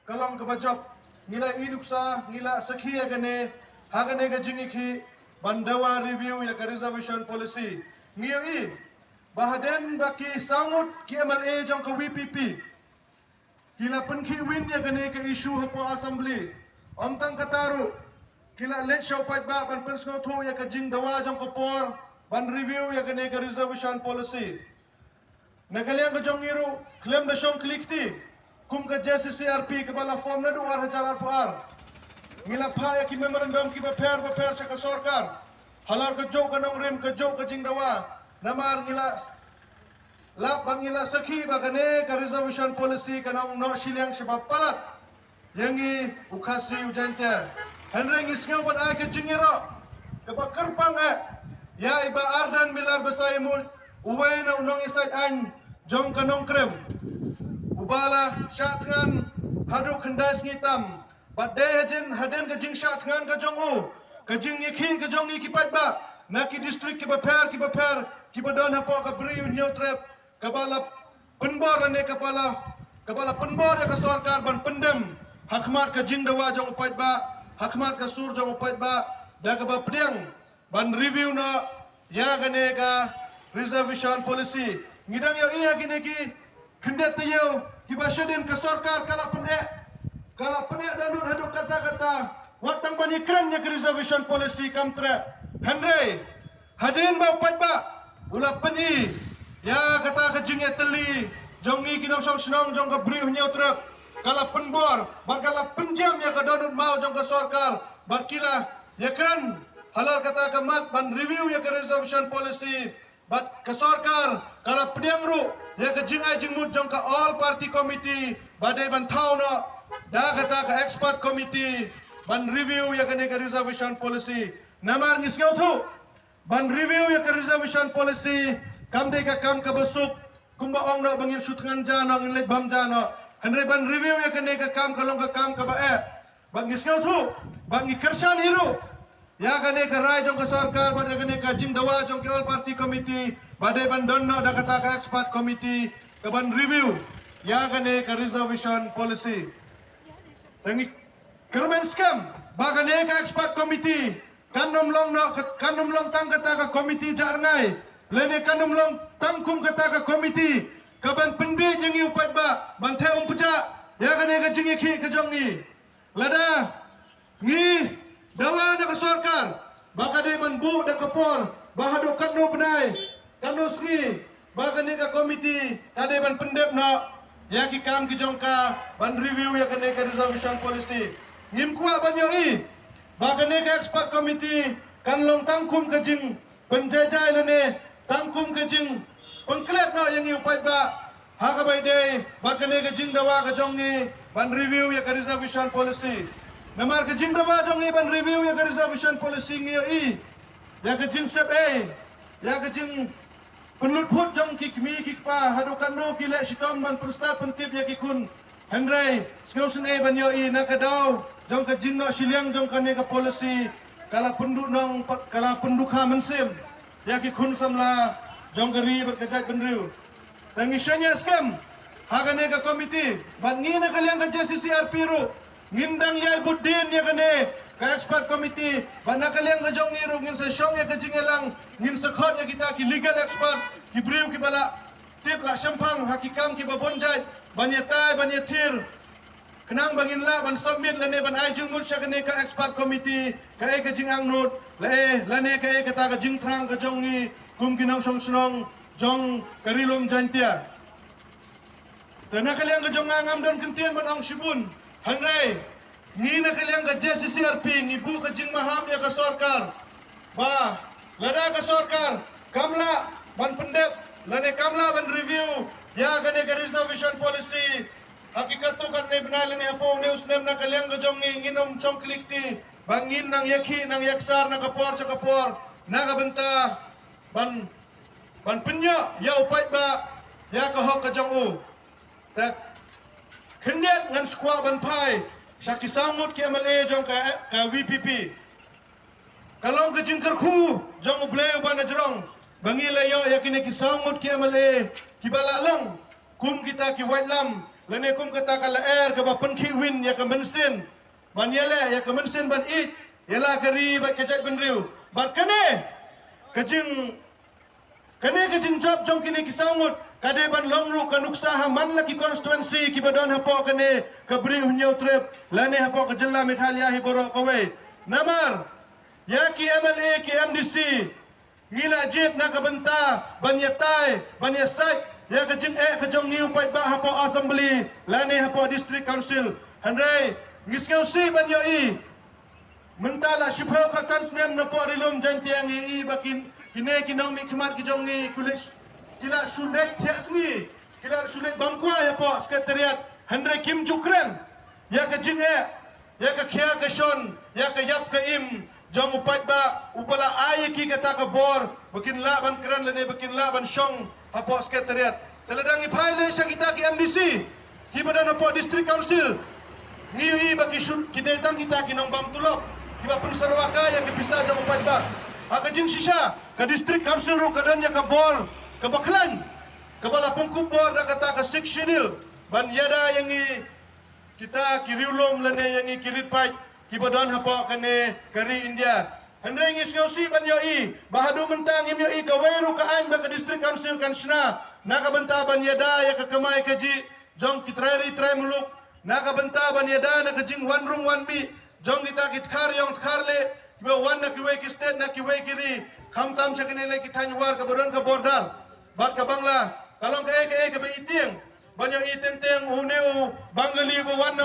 kalong kabajok ngila iduksa ngila sakhi agane hagane ga jingiki bandawa review ya ka reservation policy ngiyo i bahaden baki sangut ki MLA jong ka WPP kila penki win ya gane ka issue hapo assembly omtang kataru kila let show pat ba ban pensno thu ya ka jing dawa jong ka por ban review ya gane ka reservation policy nakaliang ka jong ngiru claim na shong klikti kum ka JCCRP ka bala form na duwar hajar par ngila pa ya ki memorandum ki baper sa ka sarkar halar ka jo ka nong rim ka jo ka jing dawa namar ngila lap bang ngila sakhi bagane ka reservation policy ka nong no silyang sebab parat yangi ukasi ujanta henreng isngau ban ay ka jingiro ka bakarpang ya iba ardan milar basaimur uway na unong isay an jong ka nong krem ubala syatngan hadu kendas ngitam badde haden ka jing syatngan ka jong u ka jing iki ka jong iki pat ba naki distrik ki baper ki badon hapo ka bri new trap kabala penbor ne kabala penbor ya ka sarkar ban pendem hakmat ka jing dawa jong pat ba hakmat ka sur jong pat ba da ka ba priang ban review na ya gane ka reservation policy ngidang yo iya kini ki kendet tayo ki basyadin ka sarkar kala pene danun haduk kata-kata watang bani kerennya ke reservation policy kamtra Henry hadin ba pat ba ulah peni ya kata ka jingnya teli jongi kinong song senong jong ka brief nyau truk kala penbor bar kala penjam ya ka danun mau jong ka sarkar bar kila ya keren halal kata ka mat ban review ya ke reservation policy bat ka sarkar kala pediang ru ya ka jing ai jing mut jong ka all party committee badai ban thau no da kata ka expert committee ban review ya ka reservation policy namar ngis ngau thu ban review ya ka reservation policy kam de ka kam ka besuk kumba ong no bangin sutngan jano ngin lek bam jano henre ban review ya ka kam kalong ka kam ka ba ban ngis ngau thu ban ngikersan hiru ya ka rai jong ka sarkar ban ya ka jing dawa jong ka all party committee badai ban donno da kata ka expert committee ka ban review ya ka reservation policy tangi kermen scam bagane ka expert committee kanum long tang kata ka committee jar ngai lene kanum long tangkum kata ka committee ka ban penbe jengi upat ba ban the puja ya kane ka jengi khi ka jongi lada ngi dawa na ka sarkar bagane ban bu da ka por bahado kanu benai kanu sri bagane ka committee kade ban pendep na ya ki kam ki jongka ban review ya kane ka reservation policy ngim kuat ban yo i bagane ka expert committee kan long tangkum ka jing penjajai lene tangkum ka jing pengklet no yang upat ba ha ka bai dei bagane ka jing dawa ka jongi ban review ya ka reservation policy namar ka jing dawa jongi ban review ya ka reservation policy ngi i ya ka jing sep ya ka jing penlutput jong kikmi kikpa hadukan no kile sitom ban perstat pentip ya kikun Henry skausen ban yo i nakadaw jong ka jing no silyang jong ka ka policy kala penduk nong kala penduka mensim ya kikun samla jong gari berkajat benriu tangi syanya scam hagane ka committee ban ngina kaliang ka JCCRP ru ngindang yai budin ya kane ka expert committee ban nakaliang ka jong ngiru ngin sa syong ya ka jingelang ngin sa khot ya kita ki legal expert ki briu ki bala tip la syampang hakikam ki babonjai ban ya tai ban ya thir kenang bangin la ban submit lane ban ai jing mut sya kane ka expert committee ka ka jing ang nut lane ka kata ka jing trang ka jong ni kum kinang song snong jong karilum jantia tana kaliang ka jong ngam don kentien ban ang sibun hanrai ni na kaliang ka JCCRP ngibu ka jing maham ya ka sarkar ba lada ka sarkar kamla ban pendep lane kamla ban review ya kane ka reservation policy hakikat tu kan ne benal ni apo news nem na kaliang ka jong nginom song klikti bangin nang yakhi nang yaksar na kapor cha kapor na ka benta ban penyo ya upat ba ya ka hok ka jong u tak kendet ngan skwa ban pai syaki samut ki MLA jong ka WPP kalong ka jing kerku jong ubleu ban ajrong bangila yo yakini ki samut ki MLA ki balalong kum kita ki white lam lene kum kata kala air ke ba penki win ya ke mensin ban yele ya ke mensin ban it yela kari ba kejat benriu ban kejing job jong kini kisangut kade ban longru kanuksaha man laki constituency ki badon hapo kene kabri hunyau trip lane hapo ke jella Meghalaya hi borok kawe namar ya ki MLA ki MDC ngila jit na kabenta ban yatai ban yasai ya kejing kejong ngiu pai ba hapo assembly lane hapo district council handai ngiskau si ban yoi mentala shipho khasan snem na po rilum jantiang i bakin kine kinong mi khmat kijong ni kulis kila sunet tiasni kila sunet bangkwa ya po sekretariat handai kim jukran ya kejing ya ka khia ka shon ya ka yap ka im jong upat ba upala ay ki kata ka bor bakin laban kran lene bakin laban shong hapo sekretariat teladang ipaile sa kita ki MDC ki badan hapo district council ngiwi baki shun kinetang kita kinong bam tulok ki ba pensarwaka ya ki pisa jong upat ba akajing sisa ka district council ro kadan ya ka bor ka baklan ka bala pungkup bor da kata ka sectional ban yada yang kita kiriulom lene yang kirit pai ki badon hapo kane kari India handai ngis ngausi ban yoi bahadu mentang im yoi ka wairu ka an ba ka district council kan sna naga benta ban yada ya ka kamai kaji jong kitrari trai muluk naga benta ban yada na ka jing one room one mi jong kita kit khar yong kharle ba wan na ki wei ki state na ki wei kiri kham tam sakene le ki thanyuar ka badon ka bordal bat ka bangla kalong ka ba iting banyo iteng teng uneu bangali bo wan